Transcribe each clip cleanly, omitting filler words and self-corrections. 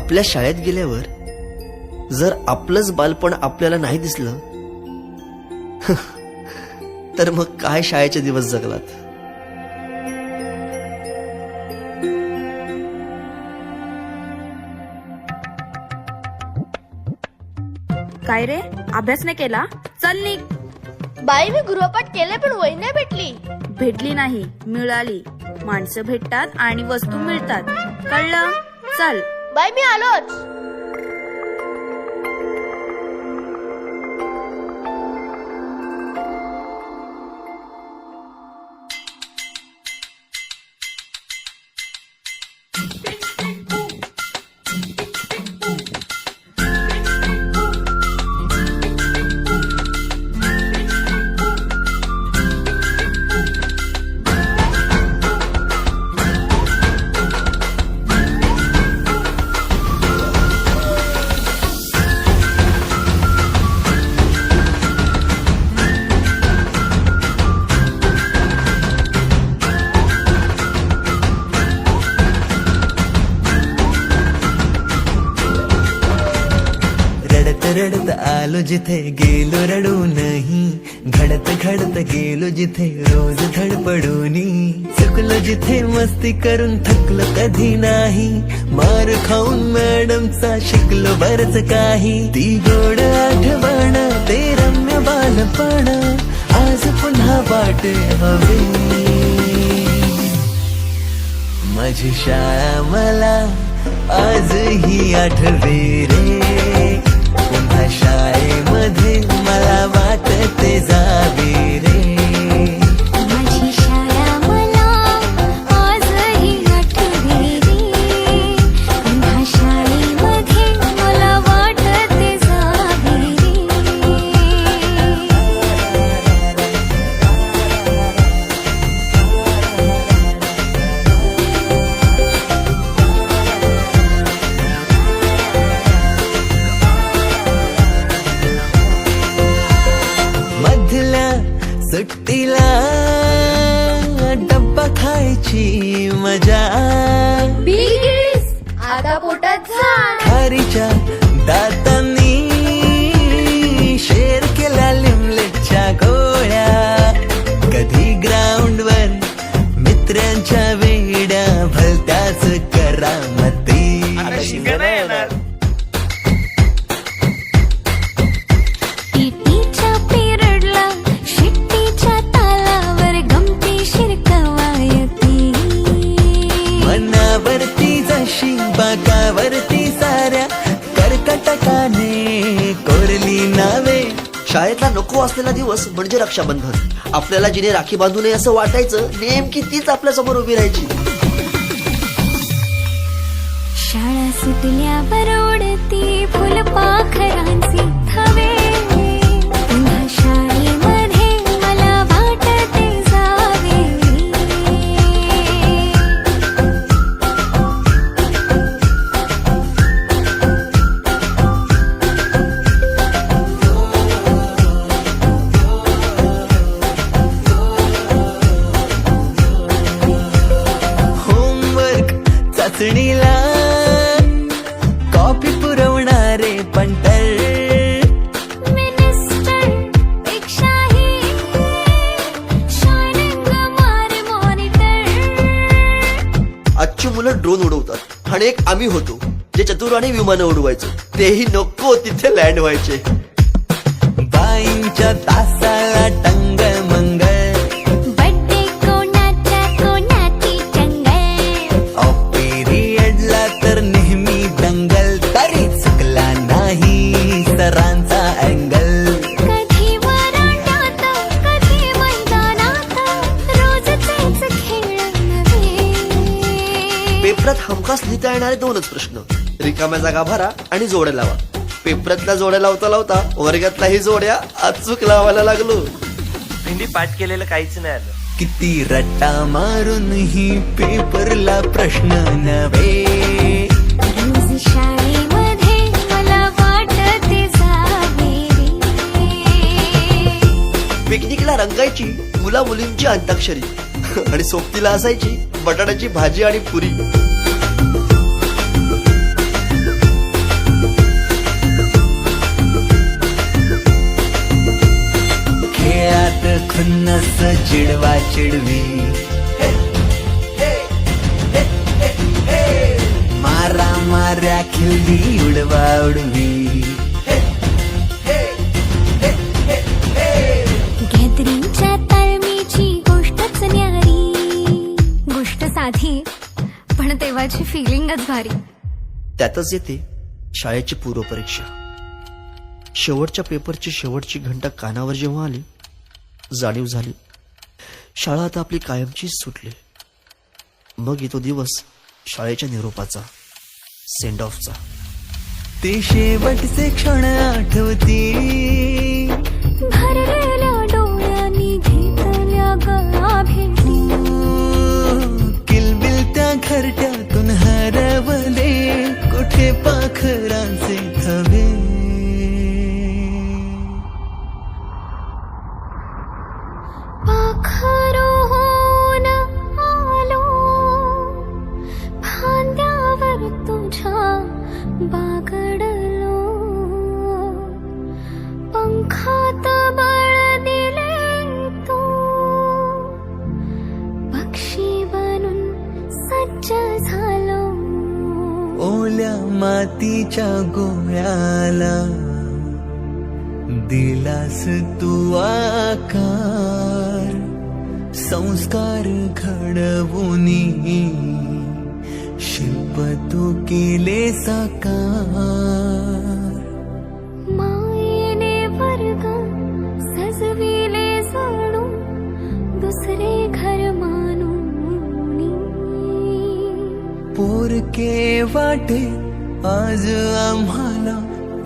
आपल्या शाळेत गेल्यावर जर आपलंच बालपण आपल्याला नाही दिसलं तर मग काय शाळेचे दिवस जगलात. काय रे, अभ्यास नाही केला? चल निघ. बाई मी गृहपाठ केले पण वही नाही भेटली. भेटली नाही, मिळाली. माणसं भेटतात आणि वस्तू मिळतात, कळलं? चल. बाई मी आलोच. रडत आलो जिथे गेलो रडू नाही, घडत घडत गेलो जिथे रोज धडपडूनी, चुकलो जिथे मस्ती करून थकलो कधी नाही, मार खाऊन मॅडमचा शिकलो बरच काही. ती गोड आठवण ते रम्य बालपण आज पुन्हा वाट हवे. माझी शाळा मला आजही आठवे रे, पुन्हा शाळेमध्ये मला वाटते जावे रे. माझी शाळा मला आजही आठवे रे, पुन्हा शाळेमध्ये मला वाटते जावे रे. मधल्या सुट्टीला डब्बा खायची मजा, आता पोटात झाड. खारीच्या दातांनी शेर केला लिमलेटच्या गोळ्या, कधी ग्राउंडवर मित्रांच्या वेड्या भलत्याच करामती. टीटीच्या पिरियडला शिट्टीच्या तालावर गमतीशीर कवायती. मनावरती जशी बाकावरती साऱ्या कर्कटकाने कोरली नावे. शाळेतला नको असलेला दिवस म्हणजे रक्षाबंधन. आपल्याला जिने राखी बांधू नये असं वाटायचं, नेमकी तीच आपल्या समोर उभी राहायची. शाळा सुटल्यावर उडती फुलपाखरांची थवे, पुन्हा शाळेमध्ये मला वाटते जावे. होमवर्क चाचणीला कॉपी पुरवणारे पंटर, मिनिस्टर पेक्षाही शायनिंग मारे मॉनिटर. आजची मुलं ड्रोन उडवतात आणि एक आम्ही होतो जे चतुराने विमानं उडवायचो, तेही नको तिथे लँड व्हायचे. बाईंच्या तासाला टंग मंगळ, बड्डे कोणाचा कोणाची चंगल. ऑफ पिरियडला तर नेहमी दंगल, तरी चुकला नाही सरांचा अँगल. कधी वरांड्यात कधी मैदानात रोजचेच खेळ नव्हे. पेपरात हमखास लिहिता येणारे दोनच प्रश्न, रिकाम्या जागा भरा आणि जोड्या लावा. पेपरातल्या जोड्या लावता लावता वर्गातल्याही जोड्या अचूक लावायला लागलो. हिंदी पाठ केलेलं काहीच नाही आलं. किती रट्टा मारूनही पेपरला प्रश्न नव्हे. रोज शाळेमध्ये मला वाटते जावे रे. पिकनिकला रंगायची मुला मुलींची अंताक्षरी आणि सोबतीला असायची बटाट्याची भाजी आणि पुरी. खुन्नस चिडवा चिडवी मारा माऱ्या खिल्ली उडवा उडवी गॅदरिंगच्या तालमीची गोष्टच न्यारी गोष्ट साधी पण तेव्हाची फिलिंगच भारी त्यातच येते शाळेची पूर्वपरीक्षा. शेवटच्या पेपरची शेवटची घंटा कानावर जेव्हा आली जाणीव झाली शाळा आता आपली कायमचीच सुटली. मग येतो दिवस शाळेच्या निरोपाचा, सेंड ऑफचा. ते शेवटचे क्षण आठवती भरलेल्या डोळ्यांनी घेतल्या गळा भेटी किलबिल त्या घरट्यातून हरवले कुठे पाखरांचे थवे. पाखरोन आलो फांद्यावर तुझ्या बागडलो पंखात बळ दिले तू पक्षी बनून सज्ज झालो. ओल्या मातीच्या गोळ्याला दिलास तू आकार संस्कार घडवुनी शिल्प तू केले साकार. मायेने वर्ग सजविले सोडून दुसरे घर मानून पोरके वाटे आज आम्हाला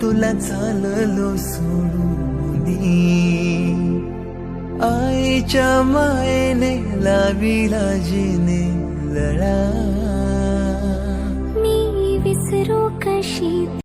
तुला चाललो सोडून. आईच्या मायेने लाविला जिने लळा मी विसरू कशी